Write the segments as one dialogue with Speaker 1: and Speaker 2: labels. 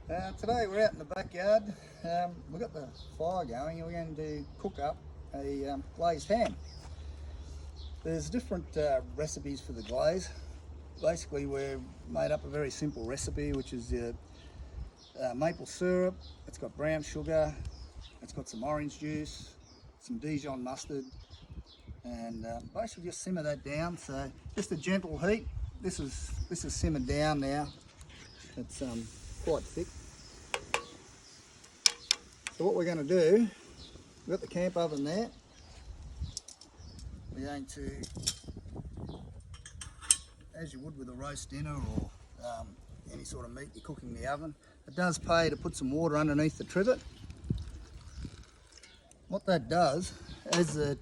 Speaker 1: Today we're out in the backyard. We've got the fire going and we're going to cook up a glazed ham. There's different recipes for the glaze. Basically we've made up a very simple recipe, which is maple syrup, it's got brown sugar, it's got some orange juice, some Dijon mustard, and basically just simmer that down. So just a gentle heat. This is simmered down now. It's quite thick. So what we're going to do, we've got the camp oven there. We're going to, as you would with a roast dinner or any sort of meat you're cooking in the oven, it does pay to put some water underneath the trivet. What that does, as the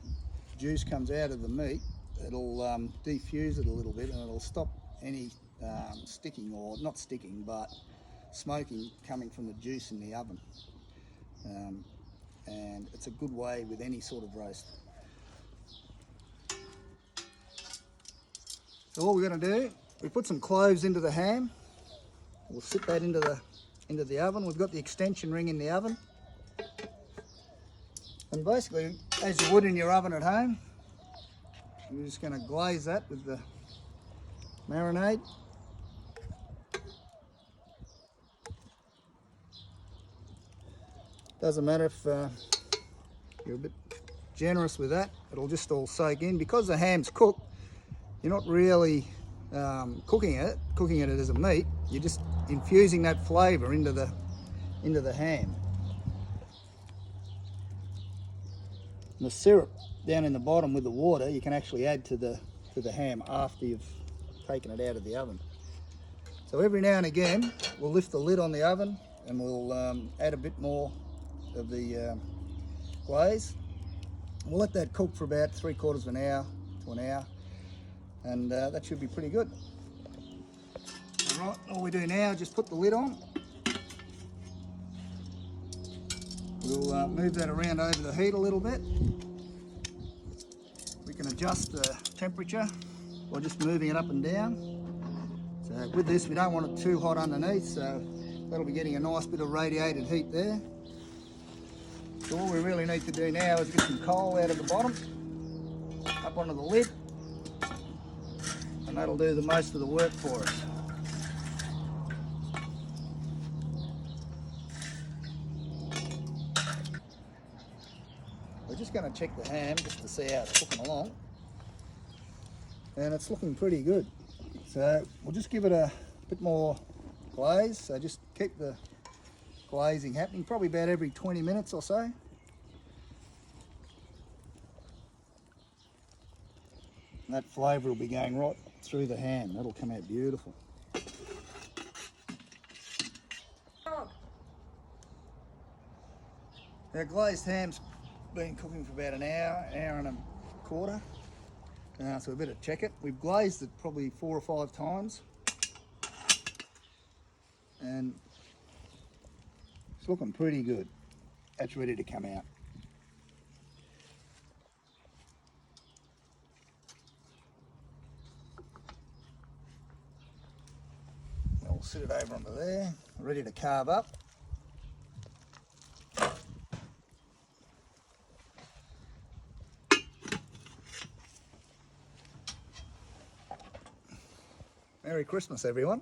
Speaker 1: juice comes out of the meat, it'll defuse it a little bit and it'll stop any sticking, or not sticking, but smoking coming from the juice in the oven. And it's a good way with any sort of roast. So what we're going to do, we put some cloves into the ham. We'll sit that into the oven. We've got the extension ring in the oven. And basically, as you would in your oven at home, you're just going to glaze that with the marinade. Doesn't matter if you're a bit generous with that, it'll just all soak in. Because the ham's cooked, you're not really cooking it as a meat, you're just infusing that flavour into the ham. And the syrup down in the bottom with the water, you can actually add to the ham after you've taken it out of the oven. So every now and again, we'll lift the lid on the oven and we'll add a bit more of the glaze. We'll let that cook for about 3/4 of an hour to an hour, and that should be pretty good. All right, all we do now is just put the lid on. We'll move that around over the heat a little bit. We can adjust the temperature by just moving it up and down. So with this, we don't want it too hot underneath, so that'll be getting a nice bit of radiated heat there. So all we really need to do now is get some coal out of the bottom, up onto the lid, and that'll do the most of the work for us. We're just going to check the ham just to see how it's cooking along, and it's looking pretty good. So we'll just give it a bit more glaze, so just keep the glazing happening, probably about every 20 minutes or so. And that flavour will be going right through the ham. That'll come out beautiful. Our glazed ham's been cooking for about an hour and a quarter. So we better check it. We've glazed it probably 4 or 5 times. And it's looking pretty good. That's ready to come out. We'll sit it over onto there, ready to carve up. Merry Christmas, everyone.